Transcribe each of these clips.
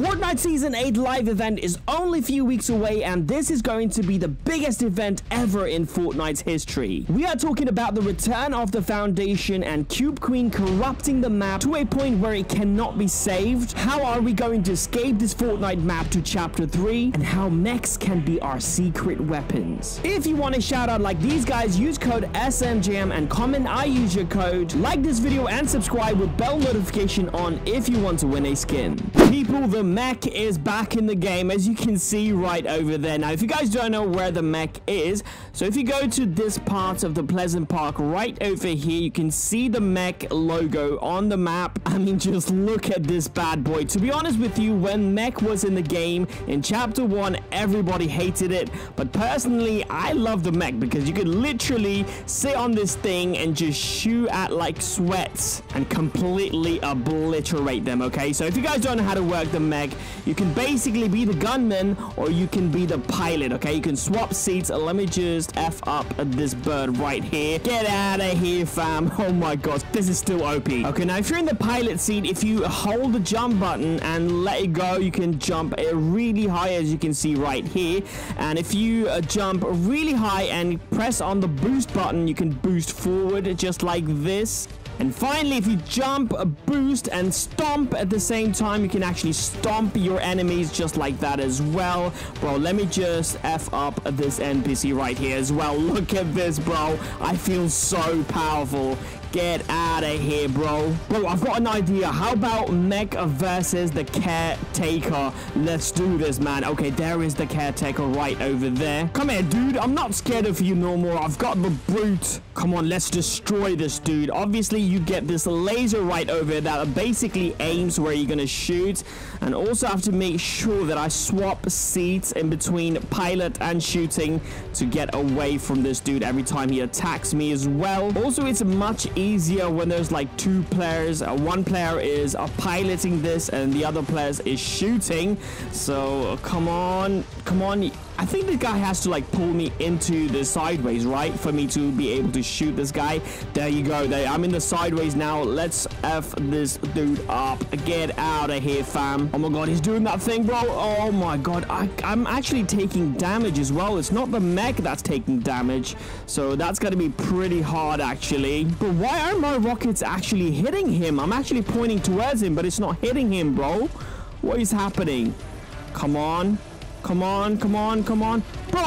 Fortnite Season 8 live event is only a few weeks away, and this is going to be the biggest event ever in Fortnite's history. We are talking about the return of the Foundation and Cube Queen corrupting the map to a point where it cannot be saved. How are we going to escape this Fortnite map to Chapter 3? And how mechs can be our secret weapons. If you want a shout out like these guys, use code SMJM and comment I use your code. Like this video and subscribe with bell notification on if you want to win a skin. People, the mech is back in the game, as you can see right over there. Now, if you guys don't know where the mech is, so if you go to this part of the Pleasant Park right over here, you can see the mech logo on the map. I mean, just look at this bad boy. To be honest with you, when mech was in the game in Chapter 1, everybody hated it, but personally, I love the mech because you could literally sit on this thing and just shoot at like sweats and completely obliterate them. Okay, so if you guys don't know how to work the mech, you can basically be the gunman or you can be the pilot. Okay, you can swap seats. Let me just F up this bird right here. Get out of here, fam. Oh my gosh, this is still OP. Okay, now if you're in the pilot seat, if you hold the jump button and let it go, you can jump really high, as you can see right here. And if you jump really high and press on the boost button, you can boost forward just like this. And finally, if you jump, boost, and stomp at the same time, you can actually stomp your enemies just like that as well. Bro, let me just F up this NPC right here as well. Look at this, bro. I feel so powerful. Get out of here, bro. Bro, I've got an idea. How about mech versus the caretaker? Let's do this, man. Okay, there is the caretaker right over there. Come here, dude. I'm not scared of you no more. I've got the brute. Come on, let's destroy this dude. Obviously, you get this laser right over that basically aims where you're gonna shoot. And also have to make sure that I swap seats in between pilot and shooting to get away from this dude every time he attacks me as well. Also, it's much easier when there's like two players. One player is piloting this and the other player is shooting. So come on. I think the guy has to like pull me into the sideways, right, for me to be able to shoot this guy. There you go. I'm in the sideways now. Let's F this dude up. Get out of here, fam. Oh my god, he's doing that thing, bro. Oh my god, I'm actually taking damage as well. It's not the mech that's taking damage, so that's gonna be pretty hard actually. But why aren't my rockets actually hitting him? I'm actually pointing towards him, but it's not hitting him, bro. What is happening? Come on. Bro,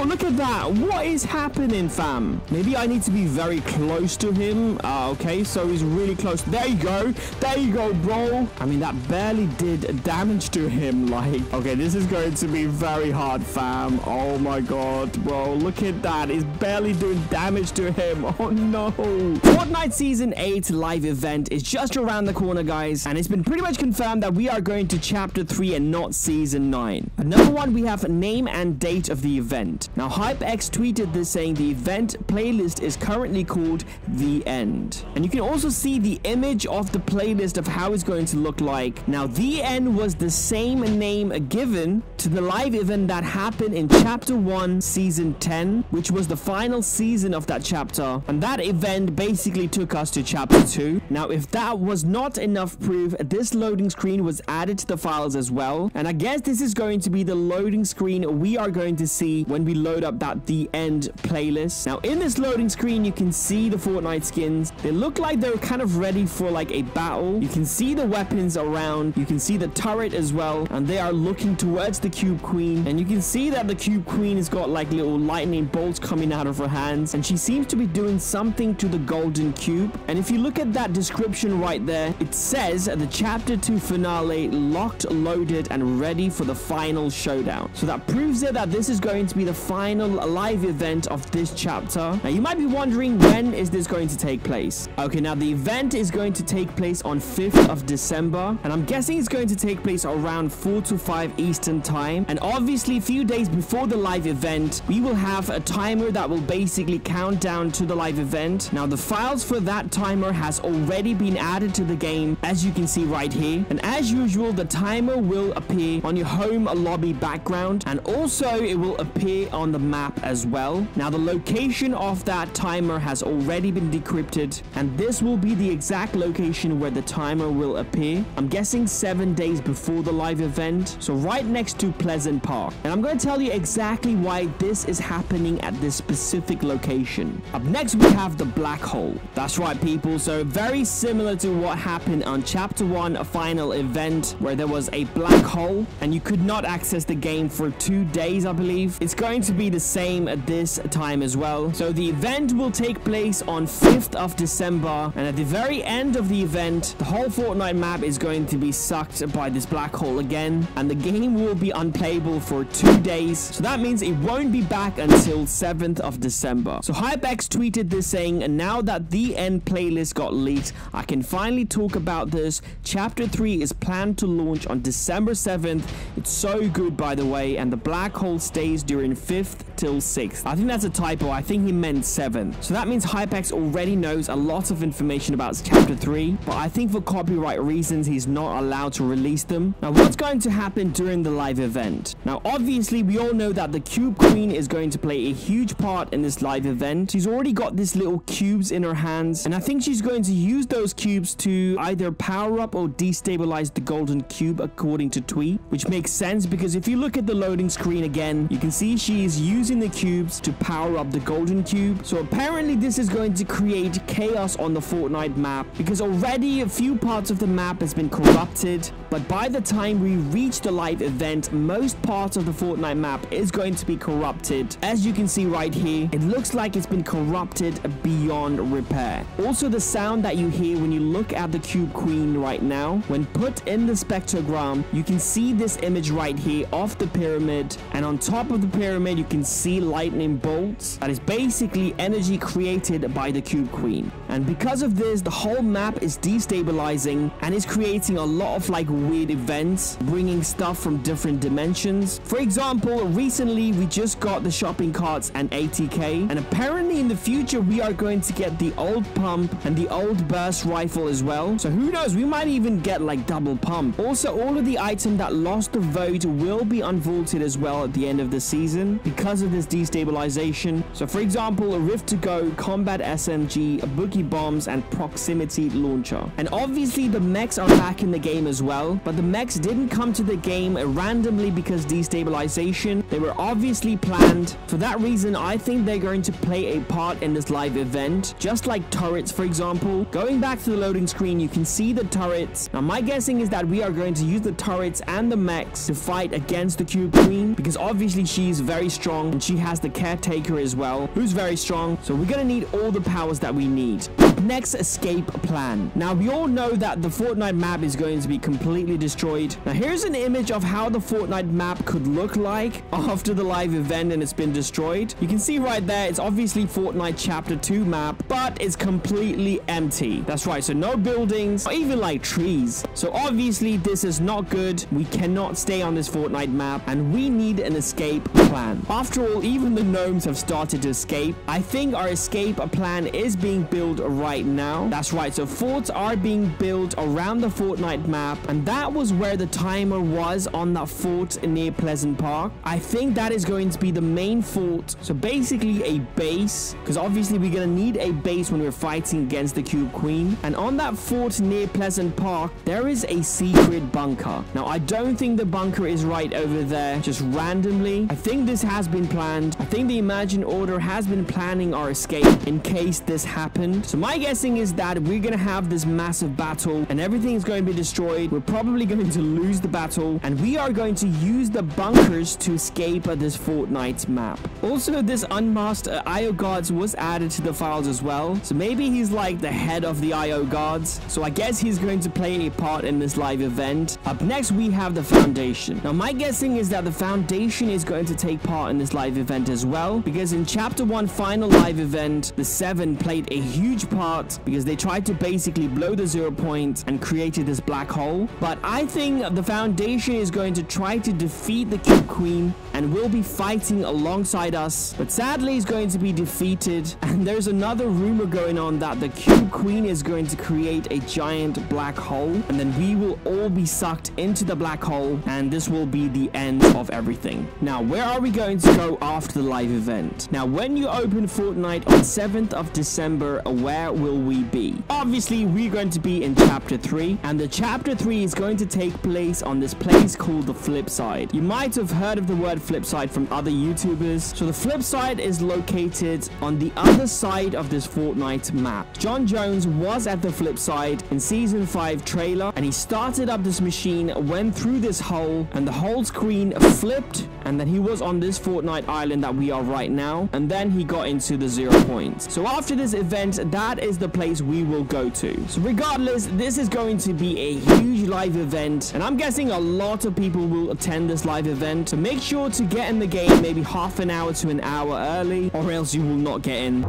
look at that. What is happening, fam? Maybe I need to be very close to him. Okay, so he's really close. There you go, bro. I mean, that barely did damage to him. Like, okay, this is going to be very hard, fam. Oh my god, bro. Look at that. It's barely doing damage to him. Oh no. Fortnite Season 8 live event is just around the corner, guys. And it's been pretty much confirmed that we are going to Chapter 3 and not Season 9. Another one, we have name and date of the event. Now, HypeX tweeted this saying the event playlist is currently called The End. And you can also see the image of the playlist of how it's going to look like. Now, The End was the same name given to the live event that happened in Chapter 1, Season 10, which was the final season of that chapter. And that event basically took us to Chapter 2. Now, if that was not enough proof, this loading screen was added to the files as well. And I guess this is going to be the loading screen we are going to see when we load up that The End playlist. Now, in this loading screen, you can see the Fortnite skins. They look like they're kind of ready for like a battle. You can see the weapons around. You can see the turret as well. And they are looking towards the Cube Queen. And you can see that the Cube Queen has got like little lightning bolts coming out of her hands. And she seems to be doing something to the golden cube. And if you look at that description right there, it says the Chapter 2 finale locked, loaded, and ready for the final showdown. So that proves it that this is going to be the final live event of this chapter. Now, you might be wondering, when is this going to take place? Okay, now the event is going to take place on 5th of December, and I'm guessing it's going to take place around 4 to 5 Eastern time. And obviously, a few days before the live event, we will have a timer that will basically count down to the live event. Now, the files for that timer has already been added to the game, as you can see right here. And as usual, the timer will appear on your home lobby background. background, and also it will appear on the map as well. Now the location of that timer has already been decrypted, and this will be the exact location where the timer will appear. I'm guessing 7 days before the live event, so right next to Pleasant Park. And I'm going to tell you exactly why this is happening at this specific location. Up next we have the black hole. That's right people, so very similar to what happened on Chapter 1 final event, where there was a black hole and you could not access the game for 2 days, I believe. It's going to be the same at this time as well. So the event will take place on 5th of December, and at the very end of the event, the whole Fortnite map is going to be sucked by this black hole again, and the game will be unplayable for 2 days. So that means it won't be back until 7th of December. So HypeX tweeted this saying, and now that the end playlist got leaked, I can finally talk about this. Chapter 3 is planned to launch on December 7th. It's so good, by the way, and the black hole stays during 5th till 6th. I think that's a typo. I think he meant 7th. So that means HypeX already knows a lot of information about Chapter 3, but I think for copyright reasons, he's not allowed to release them. Now, what's going to happen during the live event? Now, obviously, we all know that the Cube Queen is going to play a huge part in this live event. She's already got these little cubes in her hands, and I think she's going to use those cubes to either power up or destabilize the golden cube, according to tweet, which makes sense because if you look at the loading screen again, you can see she is using the cubes to power up the golden cube. So apparently this is going to create chaos on the Fortnite map, because already a few parts of the map has been corrupted, but by the time we reach the live event, most parts of the Fortnite map is going to be corrupted. As you can see right here, it looks like it's been corrupted beyond repair. Also, the sound that you hear when you look at the Cube Queen right now, when put in the spectrogram, you can see this image right here of the pyramid, and on top of the pyramid you can see lightning bolts. That is basically energy created by the Cube Queen, and because of this, the whole map is destabilizing and is creating a lot of like weird events, bringing stuff from different dimensions. For example, recently we just got the shopping carts and ATK, and apparently in the future we are going to get the old pump and the old burst rifle as well. So who knows, we might even get like double pump. Also, all of the items that lost the vote will be unvaulted as well at the end of the season because of this destabilization. So for example, a Rift to Go, combat SMG, boogie bombs, and proximity launcher. And obviously the mechs are back in the game as well, but the mechs didn't come to the game randomly because destabilization. They were obviously planned. For that reason, I think they're going to play a part in this live event, just like turrets, for example. Going back to the loading screen, you can see the turrets. Now my guessing is that we are going to use the turrets and the mechs to fight against the Cube Queen, because obviously she's very strong, and she has the Caretaker as well, who's very strong. So we're gonna need all the powers that we need. Next, escape plan. Now we all know that the Fortnite map is going to be completely destroyed. Now here's an image of how the Fortnite map could look like after the live event and it's been destroyed. You can see right there, it's obviously Fortnite Chapter 2 map, but it's completely empty. That's right, so no buildings, or even like trees. So obviously this is not good. We cannot stay on this Fortnite map, and we need an escape plan. After all, even the gnomes have started to escape. I think our escape plan is being built right now. That's right, so forts are being built around the Fortnite map, and that was where the timer was, on that fort near Pleasant Park. I think that is going to be the main fort, so basically a base, because obviously we're gonna need a base when we're fighting against the Cube Queen. And on that fort near Pleasant Park, there is a secret bunker. Now I don't think the bunker is right over there just randomly. I think this has been planned. I think the Imagine Order has been planning our escape in case this happened. So my guessing is that we're gonna have this massive battle and everything is going to be destroyed. We're probably going to lose the battle, and we are going to use the bunkers to escape this Fortnite map. Also, this unmasked IO guards was added to the files as well, so maybe he's like the head of the IO guards. So I guess he's going to play a part in this live event. Up next we have the Foundation. Now my guessing is that the Foundation is going to take part in this live event as well, because in Chapter 1 final live event, the 7 played a huge part start because they tried to basically blow the 0 point and created this black hole. But I think the Foundation is going to try to defeat the Cube Queen and will be fighting alongside us. But sadly, he's going to be defeated. And there's another rumor going on that the Cube Queen is going to create a giant black hole. And then we will all be sucked into the black hole. And this will be the end of everything. Now, where are we going to go after the live event? Now, when you open Fortnite on 7th of December, where will we be? Obviously, we're going to be in Chapter 3. And the Chapter 3 is going to take place on this place called the Flip Side. You might have heard of the word Flip Side from other YouTubers. So the Flip Side is located on the other side of this Fortnite map. John Jones was at the Flip Side in Season 5 trailer, and he started up this machine, went through this hole, and the whole screen flipped, and then he was on this Fortnite island that we are right now, and then he got into the 0 points. So after this event, that is the place we will go to. So regardless, this is going to be a huge live event, and I'm guessing a lot of people will attend this live event. So make sure to get in the game maybe half an hour to an hour early, or else you will not get in.